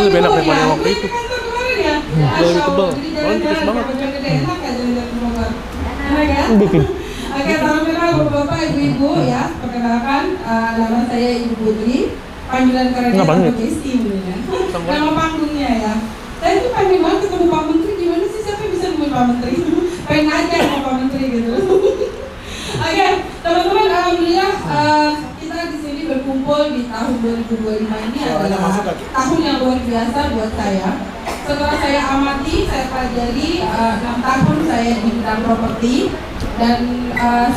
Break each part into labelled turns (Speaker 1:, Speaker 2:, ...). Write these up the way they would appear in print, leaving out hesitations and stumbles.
Speaker 1: lebih enak daripada yang waktu itu. Lebih tebal. Soalnya tipis banget. Bikin.
Speaker 2: Oke, salam kenal Bapak, Ibu-ibu ya. Perkenalkan, nama saya Ibu Putri. Panggilan kerennya Pak Desti ya. Nama panggungnya ya. Saya tuh pengen banget ketemu Pak Menteri. Gimana sih, siapa yang bisa nemuin Pak Menteri? Pengen aja sama Pak Menteri gitu. Oke, teman-teman, alhamdulillah kita di sini berkumpul di tahun 2025 ini adalah tahun yang luar biasa buat saya. Setelah saya amati, saya pelajari 6 tahun saya di bidang properti dan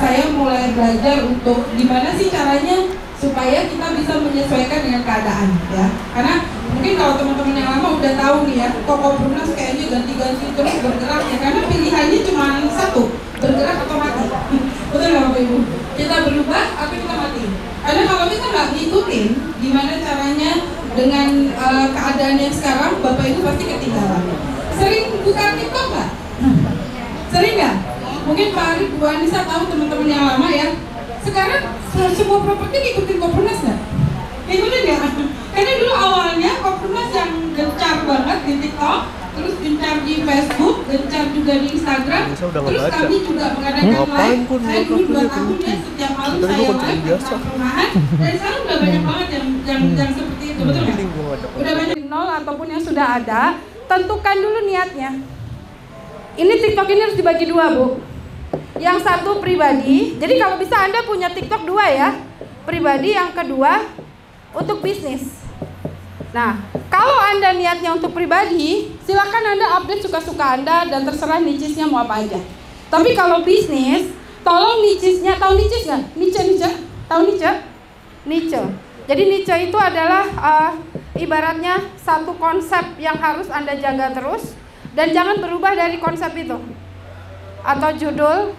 Speaker 2: saya mulai belajar untuk gimana sih caranya supaya kita bisa menyesuaikan dengan keadaan ya. Karena mungkin kalau teman-teman yang lama udah tahu nih ya, Kopoprunas kayaknya ganti-ganti terus bergerak ya, karena pilihannya cuma satu, bergerak atau mati. Betul nggak Bapak Ibu? Kita berubah atau kita mati. Karena kalau kita nggak ngikutin gimana caranya dengan keadaan yang sekarang, Bapak Ibu pasti ketinggalan. Sering buka TikTok nggak? Sering nggak? Mungkin Pak Arif, Bu Anissa tahu, teman-teman yang lama ya. Sekarang semua properti ngikutin Koprunas nggak? Ngikutin ya? Karena dulu awalnya Koprunas yang gencar banget di TikTok, terus gencar di Facebook, gencar juga di Instagram. Terus kami juga mengadakan live. Saya dulu 2 tahun ya, setiap malam saya live tentang perumahan. Dan sekarang udah banyak banget yang seperti itu, betul nggak? Udah banyak nol ataupun yang sudah ada. Tentukan dulu niatnya. Ini TikTok ini harus dibagi 2, Bu. Yang satu pribadi, jadi kalau bisa Anda punya TikTok 2 ya, pribadi. Yang kedua untuk bisnis. Nah, kalau Anda niatnya untuk pribadi, silakan Anda update suka-suka Anda dan terserah niche-nya mau apa aja. Tapi kalau bisnis, tolong niche-nya, tahu niche nggak? Niche, tahu niche? Niche. Jadi niche itu adalah ibaratnya satu konsep yang harus Anda jaga terus dan jangan berubah dari konsep itu. Atau judul,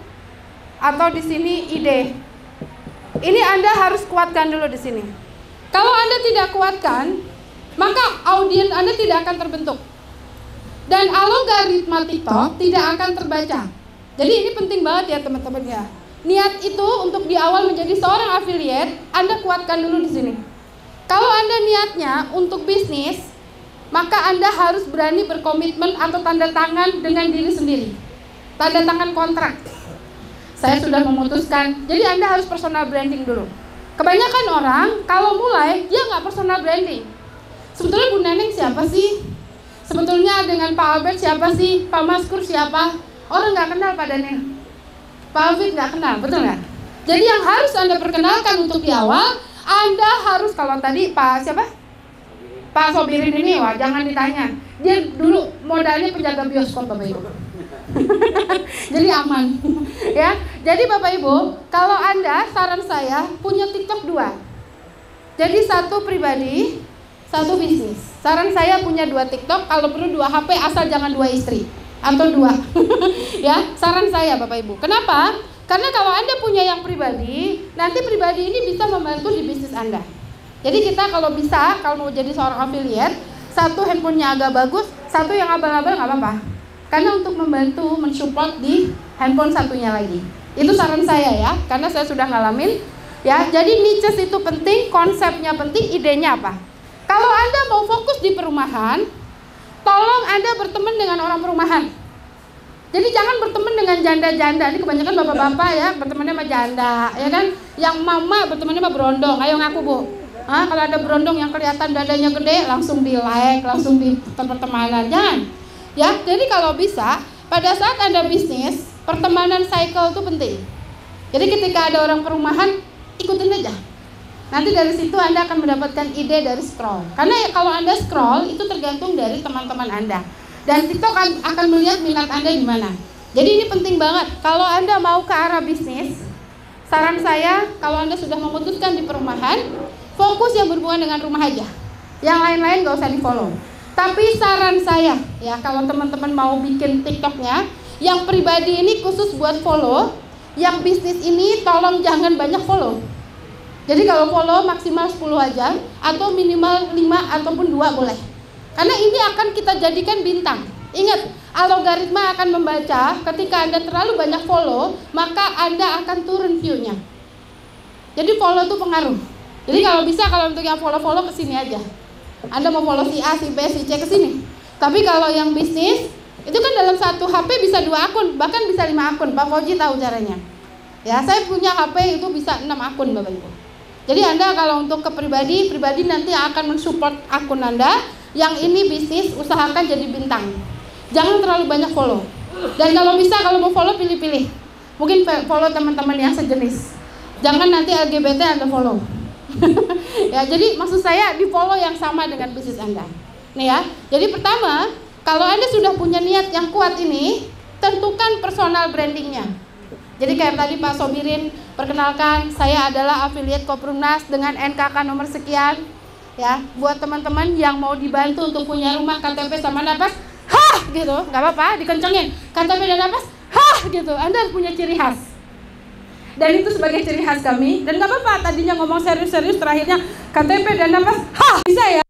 Speaker 2: atau di sini ide. Ini Anda harus kuatkan dulu di sini. Kalau Anda tidak kuatkan, maka audiens Anda tidak akan terbentuk. Dan algoritma TikTok tidak akan terbaca. Jadi ini penting banget ya teman-teman ya. Niat itu untuk di awal menjadi seorang affiliate, Anda kuatkan dulu di sini. Kalau Anda niatnya untuk bisnis, maka Anda harus berani berkomitmen atau tanda tangan dengan diri sendiri. Tanda tangan kontrak. Saya sudah memutuskan. Jadi Anda harus personal branding dulu. Kebanyakan orang kalau mulai dia nggak personal branding. Sebetulnya Bu Neneng siapa sih? Sebetulnya dengan Pak Albert siapa sih? Pak Maskur siapa? Orang nggak kenal Pak Daniel. Pak Alvin nggak kenal, betul nggak? Jadi yang harus Anda perkenalkan untuk di awal, Anda harus, kalau tadi Pak siapa? Pak Sobirin ini, wah jangan ditanya. Dia dulu modalnya penjaga bioskop Bapak Ibu. Jadi aman ya. Jadi Bapak Ibu, kalau Anda, saran saya punya TikTok 2. Jadi satu pribadi, satu bisnis. Saran saya punya 2 TikTok, kalau perlu 2 HP asal jangan 2 istri atau 2. Ya, saran saya Bapak Ibu. Kenapa? Karena kalau Anda punya yang pribadi, nanti pribadi ini bisa membantu di bisnis Anda. Jadi kita kalau bisa, kalau mau jadi seorang affiliate, satu handphonenya agak bagus, satu yang abal-abal nggak apa-apa. Karena untuk membantu mensupport di handphone satunya lagi. Itu saran saya ya, karena saya sudah ngalamin. Ya, jadi niche itu penting, konsepnya penting, idenya apa? Kalau Anda mau fokus di perumahan, tolong Anda berteman dengan orang perumahan. Jadi jangan berteman dengan janda-janda. Ini kebanyakan bapak-bapak ya, bertemannya sama janda, ya kan? Yang mama bertemannya sama berondong. Ayo ngaku Bu. Kalau ada berondong yang kelihatan dadanya gede, langsung di like, langsung di pertemanan. Jangan. Ya, jadi kalau bisa, pada saat Anda bisnis, pertemanan cycle itu penting. Jadi ketika ada orang perumahan, ikutin aja. Nanti dari situ Anda akan mendapatkan ide dari scroll. Karena kalau Anda scroll, itu tergantung dari teman-teman Anda. Dan TikTok akan melihat minat Anda di mana. Jadi ini penting banget. Kalau Anda mau ke arah bisnis, saran saya, kalau Anda sudah memutuskan di perumahan, fokus yang berhubungan dengan rumah aja. Yang lain-lain gak usah di-follow. Tapi saran saya, ya kalau teman-teman mau bikin TikToknya, yang pribadi ini khusus buat follow, yang bisnis ini tolong jangan banyak follow. Jadi kalau follow maksimal 10 aja, atau minimal 5 ataupun 2 boleh. Karena ini akan kita jadikan bintang. Ingat, algoritma akan membaca ketika Anda terlalu banyak follow, maka Anda akan turun view-nya. Jadi follow itu pengaruh. Jadi kalau bisa, kalau untuk yang follow-follow kesini aja.
Speaker 3: Anda mau follow si A, si B, si C ke sini. Tapi kalau yang bisnis, itu kan dalam satu HP bisa 2 akun, bahkan bisa 5 akun. Pak Fauji tahu caranya. Ya, saya punya HP itu bisa 6 akun Bapak Ibu. Jadi Anda kalau untuk ke pribadi nanti akan mensupport akun Anda. Yang ini bisnis, usahakan jadi bintang. Jangan terlalu banyak follow. Dan kalau bisa, kalau mau follow pilih-pilih. Mungkin follow teman-teman yang sejenis. Jangan nanti LGBT Anda follow. Ya, jadi maksud saya di follow yang sama dengan bisnis Anda. Nih ya. Jadi pertama, kalau Anda sudah punya niat yang kuat ini, tentukan personal brandingnya. Jadi kayak tadi Pak Sobirin perkenalkan, saya adalah affiliate Koprumnas dengan NKK nomor sekian. Ya, buat teman-teman yang mau dibantu untuk punya rumah KTP sama napas, hah gitu, nggak apa-apa, dikencengin KTP dan napas, hah gitu. Anda harus punya ciri khas. Dan itu sebagai ciri khas kami. Dan nggak apa-apa, tadinya ngomong serius-serius, terakhirnya KTP dan napas, hah bisa ya.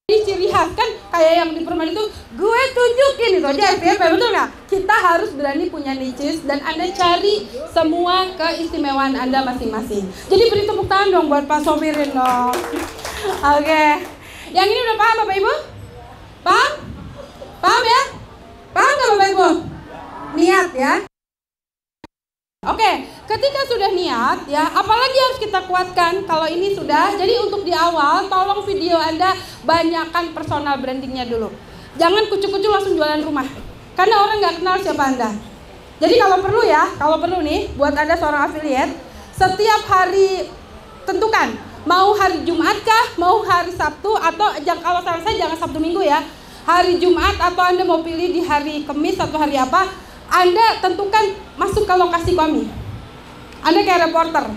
Speaker 3: Jadi ciri khas kan kayak yang di perumahan itu, gue tunjukin itu aja FYP, betul nggak? Kita harus berani punya niches dan Anda cari semua keistimewaan Anda masing-masing. Jadi beri tepuk tangan dong buat Pak Sobirin dong. Oke. Yang ini udah paham Bapak Ibu? Paham? Paham ya? Paham nggak Bapak Ibu? Niat ya. Oke, ketika sudah niat ya, apalagi harus kita kuatkan kalau ini sudah. Jadi untuk di awal, tolong video Anda banyakkan personal brandingnya dulu. Jangan kucuk-kucuk langsung jualan rumah, karena orang nggak kenal siapa Anda. Jadi kalau perlu nih, buat Anda seorang affiliate, setiap hari tentukan mau hari Jumat kah, mau hari Sabtu, atau kalau saran saya jangan Sabtu Minggu ya, hari Jumat, atau Anda mau pilih di hari Kamis atau hari apa, Anda tentukan masuk ke lokasi kami. Anda kayak reporter.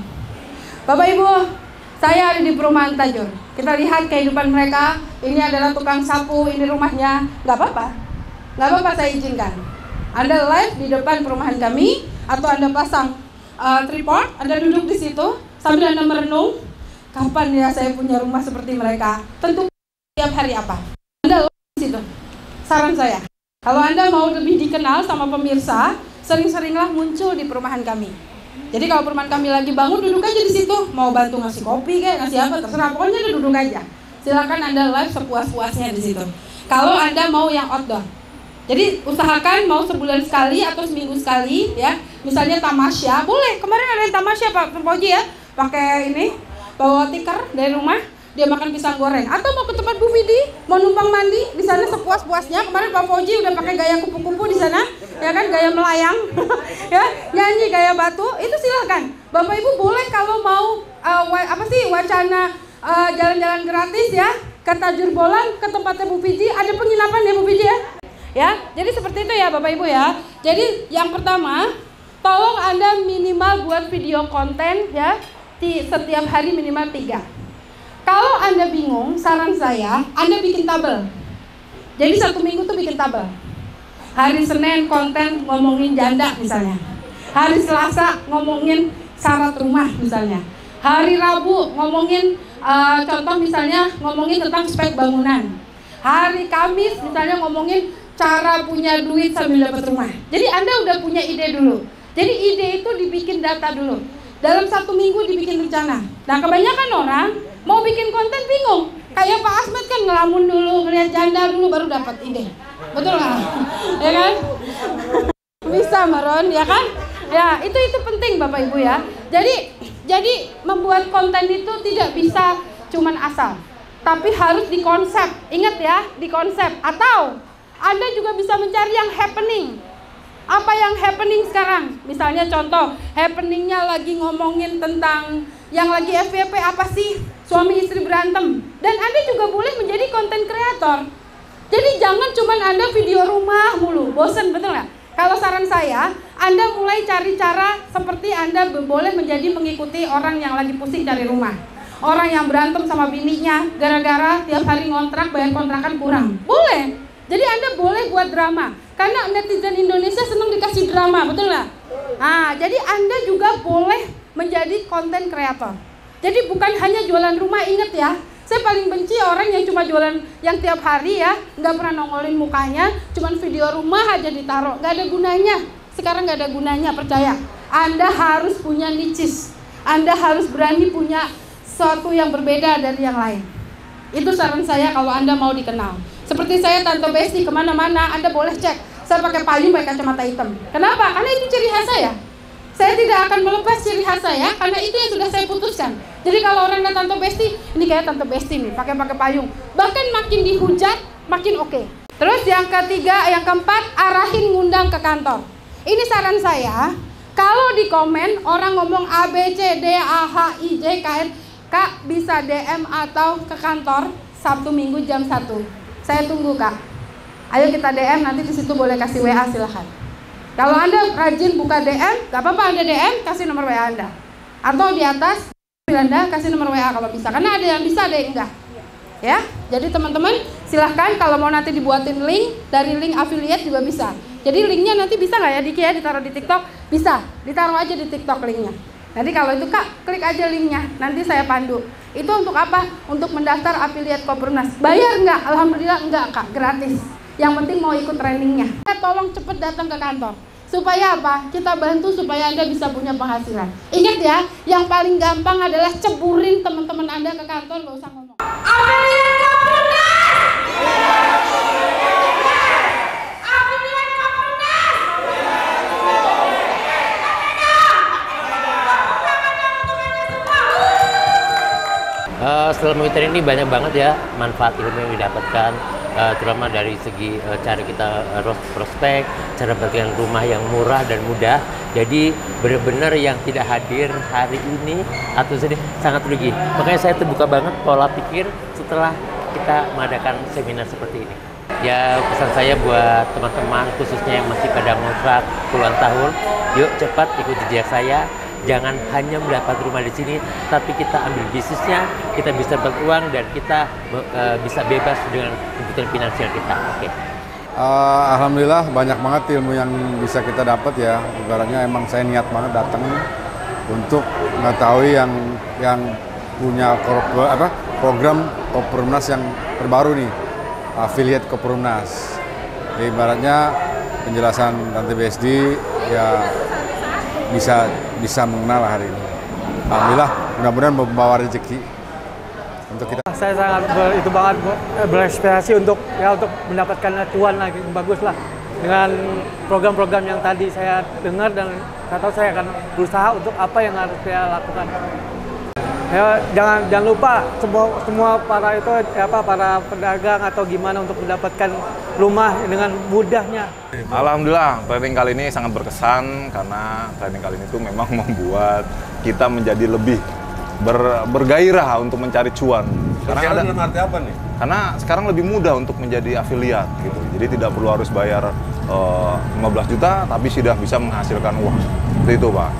Speaker 3: Bapak Ibu, saya ada di perumahan Tajur. Kita lihat kehidupan mereka. Ini adalah tukang sapu, ini rumahnya. Gak apa-apa, saya izinkan. Anda live di depan perumahan kami, atau Anda pasang tripod, Anda duduk di situ sambil Anda merenung, kapan ya saya punya rumah seperti mereka. Tentu tiap hari apa. Anda live di situ. Saran saya, kalau Anda mau lebih dikenal sama pemirsa, sering-seringlah muncul di perumahan kami. Jadi kalau perumahan kami lagi bangun, duduk aja di situ. Mau bantu ngasih kopi kayak ngasih apa, terserah. Pokoknya Anda duduk aja. Silakan Anda live sepuas-puasnya di situ. Kalau Anda mau yang outdoor, jadi usahakan mau sebulan sekali atau seminggu sekali ya. Misalnya tamasya, boleh. Kemarin ada yang tamasya Pak Fauji ya, pakai ini, bawa tikar dari rumah, dia makan pisang goreng. Atau mau ke tempat Bu Vidi, mau numpang mandi di sana sepuas-puasnya. Kemarin Pak Fauji udah pakai gaya kupu-kupu di sana, ya kan, gaya melayang, ya, nyanyi gaya batu. Itu silahkan. Bapak Ibu boleh kalau mau wacana jalan-jalan gratis ya, ke Tajur Bolang, ke tempatnya Bu Vidi, ada penginapan ya Bu Vidi ya. Ya, jadi seperti itu ya Bapak Ibu ya. Jadi yang pertama, tolong Anda minimal buat video konten ya, setiap hari minimal 3. Kalau Anda bingung, saran saya, Anda bikin tabel. Jadi 1 minggu tuh bikin tabel. Hari Senin konten ngomongin janda misalnya. Hari Selasa ngomongin syarat rumah misalnya. Hari Rabu ngomongin contoh misalnya ngomongin tentang spek bangunan. Hari Kamis misalnya ngomongin cara punya duit sambil dapat rumah. Jadi Anda udah punya ide dulu. Jadi ide itu dibikin data dulu. Dalam 1 minggu dibikin rencana. Nah kebanyakan orang mau bikin konten bingung. Kayak Pak Asmat kan ngelamun dulu, ngeliat janda dulu baru dapat ide. Betul nggak? Ya kan? Bisa Maron, ya kan? Ya itu penting Bapak Ibu ya. Jadi membuat konten itu tidak bisa cuman asal, tapi harus dikonsep. Ingat ya, dikonsep. Atau Anda juga bisa mencari yang happening. Apa yang happening sekarang? Misalnya contoh, happeningnya lagi ngomongin tentang yang lagi FYP apa sih? Suami istri berantem. Dan Anda juga boleh menjadi konten kreator. Jadi jangan cuman Anda video rumah mulu, bosen, betul nggak? Kalau saran saya, Anda mulai cari cara seperti Anda boleh menjadi mengikuti orang yang lagi pusing cari rumah. Orang yang berantem sama bininya gara-gara tiap hari ngontrak, bayar kontrakan kurang. Boleh. Jadi Anda boleh buat drama. Karena netizen Indonesia senang dikasih drama, betul nggak? Nah, jadi Anda juga boleh menjadi konten kreator. Jadi bukan hanya jualan rumah, ingat ya. Saya paling benci orang yang cuma jualan yang tiap hari ya, nggak pernah nongolin mukanya, cuman video rumah aja ditaruh, nggak ada gunanya. Sekarang nggak ada gunanya, percaya. Anda harus punya niches. Anda harus berani punya sesuatu yang berbeda dari yang lain. Itu saran saya kalau Anda mau dikenal. Seperti saya Tante Besti kemana-mana, Anda boleh cek. Saya pakai payung, pakai kacamata hitam. Kenapa? Karena itu ciri khas saya. Saya tidak akan melepas ciri khas saya, karena itu yang sudah saya putuskan. Jadi kalau orang lihat Tante Besti, ini kayak Tante Besti nih, pakai payung. Bahkan makin dihujat, makin oke. Terus yang ketiga, yang keempat, arahin ngundang ke kantor. Ini saran saya. Kalau di komen orang ngomong A, B, C, D, A, H, I, J, K, L, Kak bisa DM atau ke kantor Sabtu Minggu jam 1. Saya tunggu Kak. Ayo kita DM, nanti di situ boleh kasih WA silahkan. Kalau Anda rajin buka DM, gak apa-apa Anda DM, kasih nomor WA Anda. Atau di atas Anda kasih nomor WA kalau bisa. Karena ada yang bisa, ada yang enggak. Ya, jadi teman-teman silahkan kalau mau nanti dibuatin link, dari link affiliate juga bisa. Jadi linknya nanti bisa nggak ya Diki ya ditaruh di TikTok? Bisa, ditaruh aja di TikTok linknya. Nanti kalau itu Kak, klik aja linknya, nanti saya pandu. Itu untuk apa? Untuk mendaftar affiliate Kopernas. Bayar nggak? Alhamdulillah enggak Kak, gratis. Yang penting mau ikut trainingnya. Tolong cepet datang ke kantor. Supaya apa? Kita bantu supaya Anda bisa punya penghasilan. Ingat ya, yang paling gampang adalah ceburin teman-teman Anda ke kantor, nggak usah ngomong. Affiliate Kopernas!
Speaker 4: Setelah mengikuti ini banyak banget ya manfaat ilmu yang didapatkan, terutama dari segi cara kita prospek, cara bagian rumah yang murah dan mudah. Jadi benar-benar yang tidak hadir hari ini atau sedih sangat rugi. Makanya saya terbuka banget pola pikir setelah kita mengadakan seminar seperti ini. Ya pesan saya buat teman-teman khususnya yang masih pada ngontrak puluhan tahun, yuk cepat ikut jejak saya. Jangan hanya mendapat rumah di sini, tapi kita ambil bisnisnya, kita bisa beruang dan kita bisa bebas dengan kebutuhan finansial kita. Oke.
Speaker 5: Alhamdulillah banyak banget ilmu yang bisa kita dapat ya. Ibaratnya emang saya niat banget datang untuk mengetahui yang punya program Kopernas yang terbaru nih, affiliate Kopernas. Ibaratnya penjelasan Tante Besti ya bisa mengenal hari ini. Alhamdulillah, mudah-mudahan membawa rezeki untuk kita.
Speaker 1: Saya sangat berinspirasi untuk mendapatkan cuan lagi bagus lah dengan program-program yang tadi saya dengar, dan saya tahu saya akan berusaha untuk apa yang harus saya lakukan. Ya, jangan lupa semua para pedagang atau gimana untuk mendapatkan rumah dengan mudahnya.
Speaker 6: Alhamdulillah training kali ini sangat berkesan karena training kali ini tuh memang membuat kita menjadi lebih bergairah untuk mencari cuan.
Speaker 5: Dalam arti apa nih?
Speaker 6: Karena sekarang lebih mudah untuk menjadi afiliat gitu. Jadi tidak perlu harus bayar 15 juta tapi sudah bisa menghasilkan uang. Seperti itu Pak.